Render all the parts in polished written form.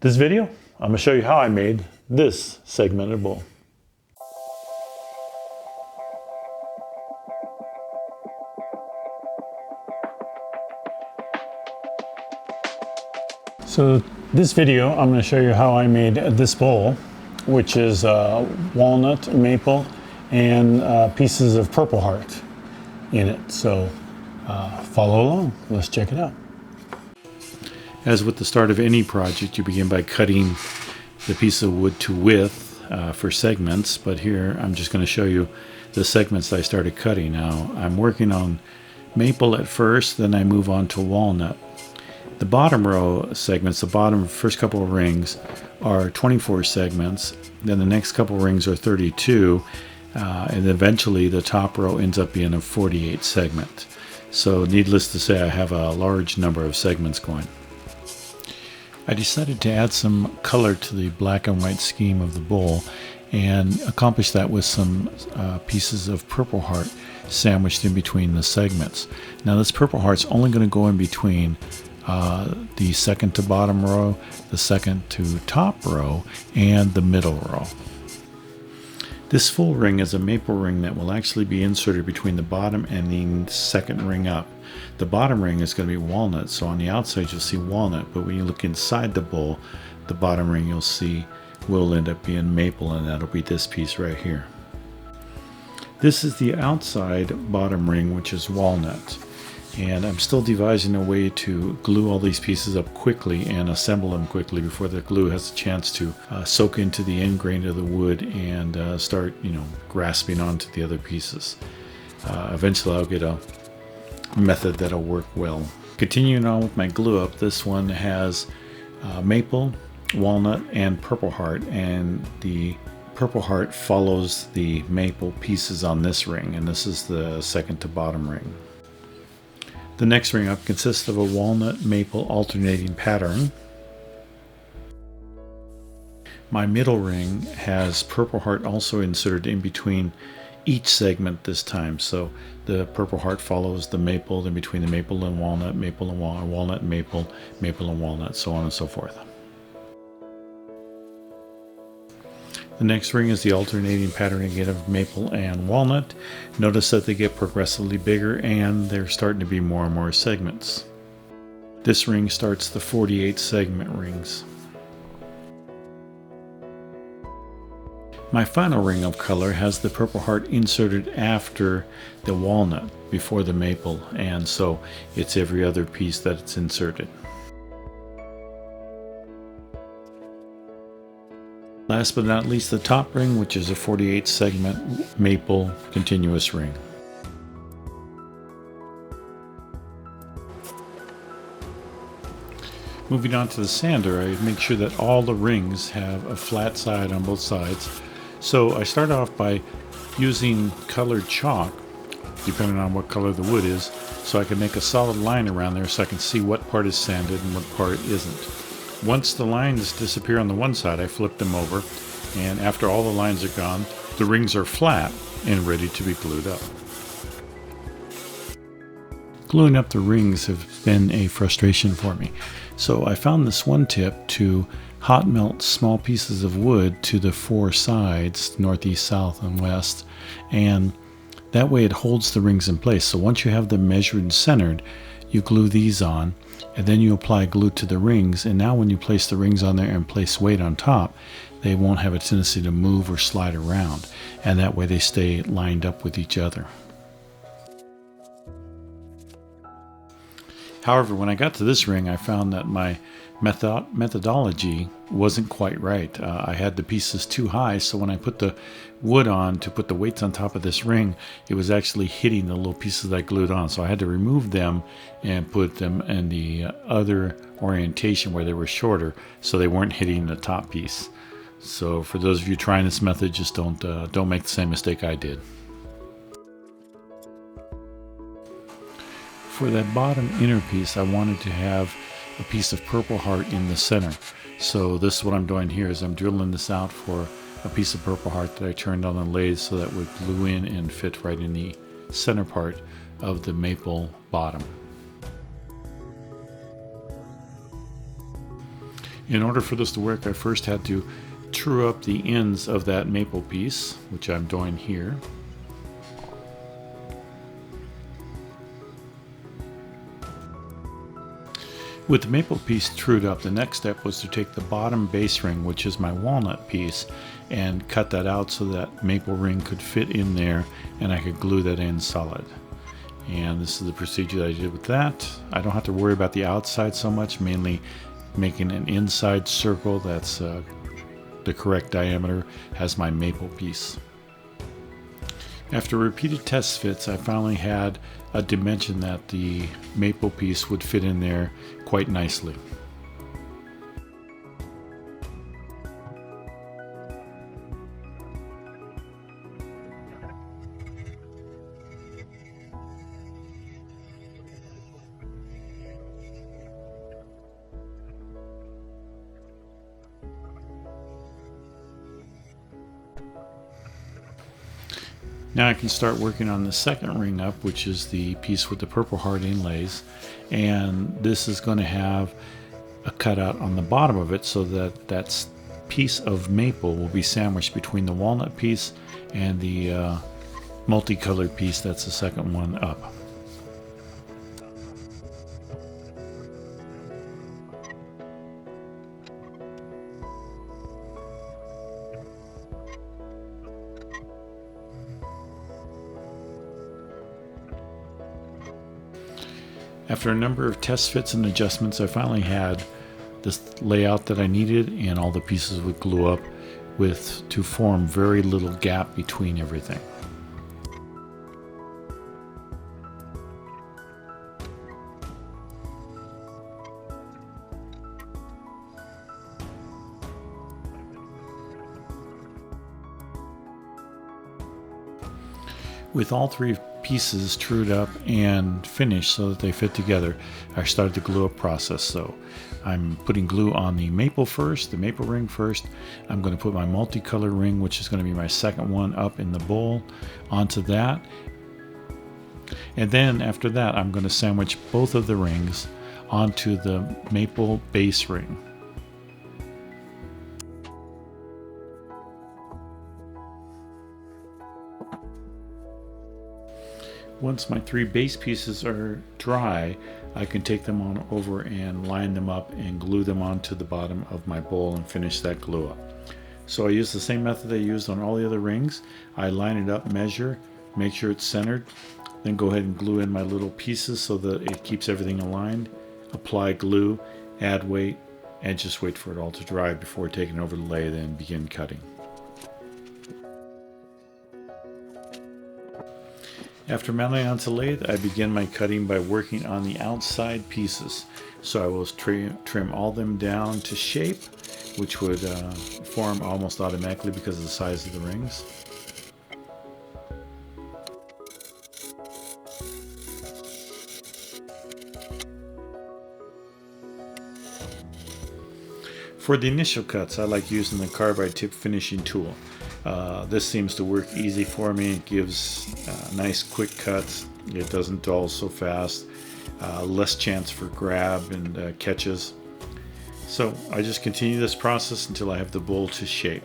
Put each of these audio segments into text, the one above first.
This video, I'm going to show you how I made this segmented bowl. So this video, I'm going to show you how I made this bowl, which is walnut, maple, and pieces of Purple Heart in it. So follow along. Let's check it out. As with the start of any project, you begin by cutting the piece of wood to width for segments, but here I'm just going to show you the segments I started cutting. Now I'm working on maple at first, then I move on to walnut. The bottom row segments, the bottom first couple of rings are 24 segments, then the next couple of rings are 32, and eventually the top row ends up being a 48 segment. So needless to say, I have a large number of segments going. I decided to add some color to the black and white scheme of the bowl and accomplish that with some pieces of Purple Heart sandwiched in between the segments. Now this Purple Heart's only going to go in between the second to bottom row, the second to top row, and the middle row. This full ring is a maple ring that will actually be inserted between the bottom and the second ring up. The bottom ring is going to be walnut, so on the outside you'll see walnut, but when you look inside the bowl, the bottom ring you'll see will end up being maple, and that'll be this piece right here. This is the outside bottom ring, which is walnut. And I'm still devising a way to glue all these pieces up quickly and assemble them quickly before the glue has a chance to soak into the end grain of the wood and start, grasping onto the other pieces. Eventually I'll get a method that'll work well. Continuing on with my glue up, this one has maple, walnut, and Purple Heart, and the Purple Heart follows the maple pieces on this ring, and this is the second to bottom ring. The next ring up consists of a walnut maple alternating pattern. My middle ring has Purple Heart also inserted in between each segment this time. So the Purple Heart follows the maple, then between the maple and walnut, walnut, maple, maple and walnut, so on and so forth. The next ring is the alternating pattern again of maple and walnut. Notice that they get progressively bigger and they're starting to be more and more segments. This ring starts the 48 segment rings. My final ring of color has the Purple Heart inserted after the walnut, before the maple, and so it's every other piece that it's inserted. Last but not least, the top ring, which is a 48 segment maple continuous ring. Moving on to the sander, I make sure that all the rings have a flat side on both sides. So I start off by using colored chalk, depending on what color the wood is, so I can make a solid line around there so I can see what part is sanded and what part isn't. Once the lines disappear on the one side, I flip them over, and after all the lines are gone, the rings are flat and ready to be glued up. Gluing up the rings have been a frustration for me, so I found this one tip to hot melt small pieces of wood to the four sides, northeast, south, and west, and that way it holds the rings in place. So once you have them measured and centered, you glue these on, and then you apply glue to the rings, and now when you place the rings on there and place weight on top, they won't have a tendency to move or slide around, and that way they stay lined up with each other. However, when I got to this ring, I found that my methodology wasn't quite right. I had the pieces too high, so when I put the wood on to put the weights on top of this ring, it was actually hitting the little pieces that I glued on. So I had to remove them and put them in the other orientation where they were shorter, so they weren't hitting the top piece. So for those of you trying this method, just don't make the same mistake I did. For that bottom inner piece, I wanted to have a piece of Purple Heart in the center. So this is what I'm doing here, is I'm drilling this out for a piece of Purple Heart that I turned on the lathe so that would glue in and fit right in the center part of the maple bottom. In order for this to work, I first had to true up the ends of that maple piece, which I'm doing here. With the maple piece trued up, the next step was to take the bottom base ring, which is my walnut piece, and cut that out so that maple ring could fit in there and I could glue that in solid. And this is the procedure that I did with that. I don't have to worry about the outside so much, mainly making an inside circle that's the correct diameter, has my maple piece. After repeated test fits, I finally had a dimension that the maple piece would fit in there quite nicely. Now I can start working on the second ring up, which is the piece with the Purple Heart inlays, and this is going to have a cutout on the bottom of it so that that piece of maple will be sandwiched between the walnut piece and the multicolored piece that's the second one up. After a number of test fits and adjustments, I finally had this layout that I needed, and all the pieces would glue up to form very little gap between everything. With all three pieces trued up and finished so that they fit together, I started the glue up process. So I'm putting glue on the maple first, the maple ring first. I'm going to put my multicolor ring, which is going to be my second one up in the bowl, onto that. And then after that, I'm going to sandwich both of the rings onto the maple base ring. Once my three base pieces are dry, I can take them on over and line them up and glue them onto the bottom of my bowl and finish that glue up. So I use the same method I used on all the other rings. I line it up, measure, make sure it's centered, then go ahead and glue in my little pieces so that it keeps everything aligned. Apply glue, add weight, and just wait for it all to dry before taking it over the lathe and begin cutting. After mounting onto the lathe, I begin my cutting by working on the outside pieces. So I will trim all them down to shape, which would form almost automatically because of the size of the rings. For the initial cuts, I like using the carbide tip finishing tool. This seems to work easy for me. It gives nice quick cuts. It doesn't dull so fast. Less chance for grab and catches. So I just continue this process until I have the bowl to shape.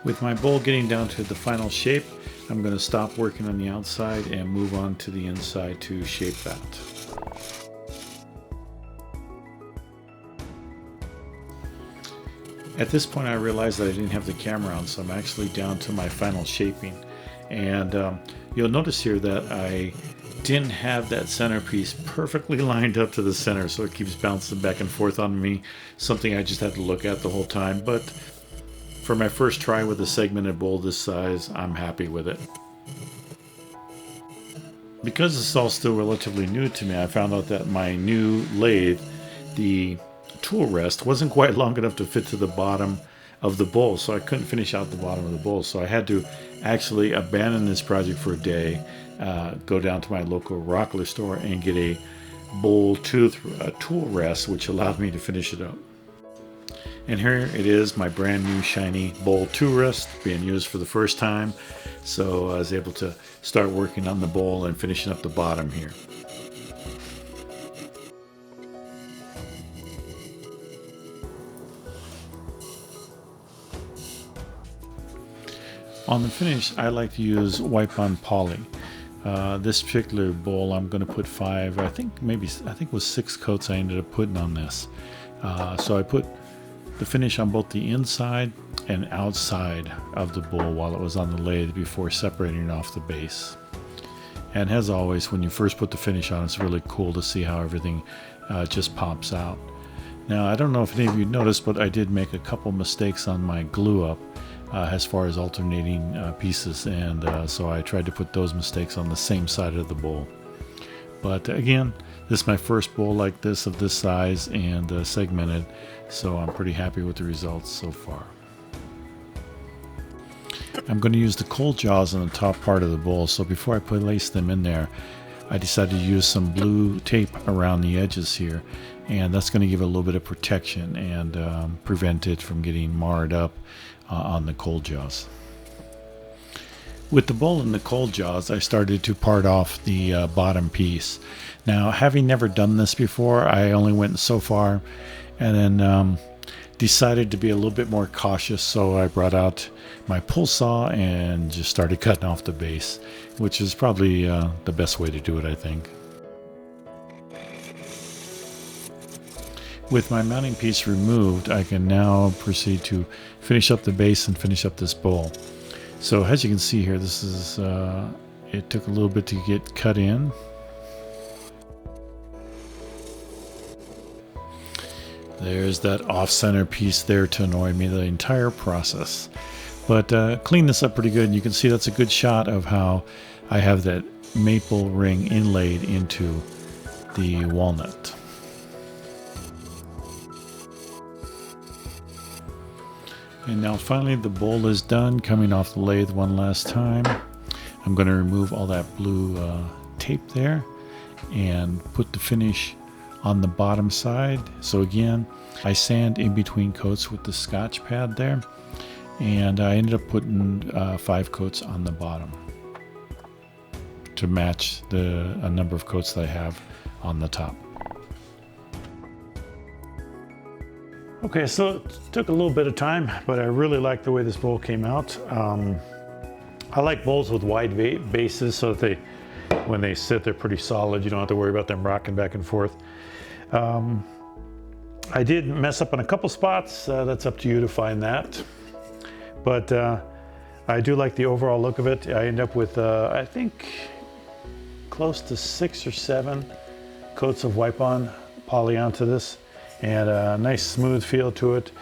With my bowl getting down to the final shape, I'm going to stop working on the outside and move on to the inside to shape that. At this point I realized that I didn't have the camera on, so I'm actually down to my final shaping. And you'll notice here that I didn't have that centerpiece perfectly lined up to the center, so it keeps bouncing back and forth on me, something I just had to look at the whole time. But for my first try with a segmented bowl this size, I'm happy with it. Because it's all still relatively new to me, I found out that my new lathe, the tool rest, wasn't quite long enough to fit to the bottom of the bowl, so I couldn't finish out the bottom of the bowl. So I had to actually abandon this project for a day, go down to my local rockler store and get a bowl tooth tool rest, which allowed me to finish it up. And here it is, my brand new shiny bowl tool rest being used for the first time. So I was able to start working on the bowl and finishing up the bottom here. On the finish, I like to use wipe-on poly. This particular bowl, I'm going to put 5, I think it was 6 coats I ended up putting on this. So I put the finish on both the inside and outside of the bowl while it was on the lathe before separating it off the base. And as always, when you first put the finish on, it's really cool to see how everything just pops out. Now, I don't know if any of you noticed, but I did make a couple mistakes on my glue up as far as alternating pieces, and so I tried to put those mistakes on the same side of the bowl. But again, this is my first bowl like this, of this size and segmented, so I'm pretty happy with the results so far. I'm going to use the cold jaws on the top part of the bowl, so before I place them in there, I decided to use some blue tape around the edges here, and that's going to give it a little bit of protection and prevent it from getting marred up on the cold jaws. With the bowl in the cold jaws, I started to part off the bottom piece. Now, having never done this before, I only went so far and then decided to be a little bit more cautious, so I brought out my pull saw and just started cutting off the base, which is probably the best way to do it, I think. With my mounting piece removed, I can now proceed to finish up the base and finish up this bowl. So as you can see here, this is it took a little bit to get cut in. There's that off-center piece there to annoy me the entire process. But clean this up pretty good, and you can see that's a good shot of how I have that maple ring inlaid into the walnut. And now finally the bowl is done, coming off the lathe one last time. I'm going to remove all that blue tape there and put the finish on the bottom side. So again, I sand in between coats with the Scotch pad there, and I ended up putting 5 coats on the bottom to match the number of coats that I have on the top. Okay, so it took a little bit of time, but I really like the way this bowl came out. I like bowls with wide bases so that when they sit, they're pretty solid. You don't have to worry about them rocking back and forth. I did mess up on a couple spots. That's up to you to find that. But I do like the overall look of it. I end up with, I think, close to 6 or 7 coats of wipe-on poly onto this, and a nice smooth feel to it.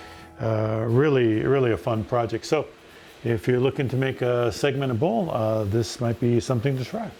Really a fun project. So if you're looking to make a segmented bowl, this might be something to try.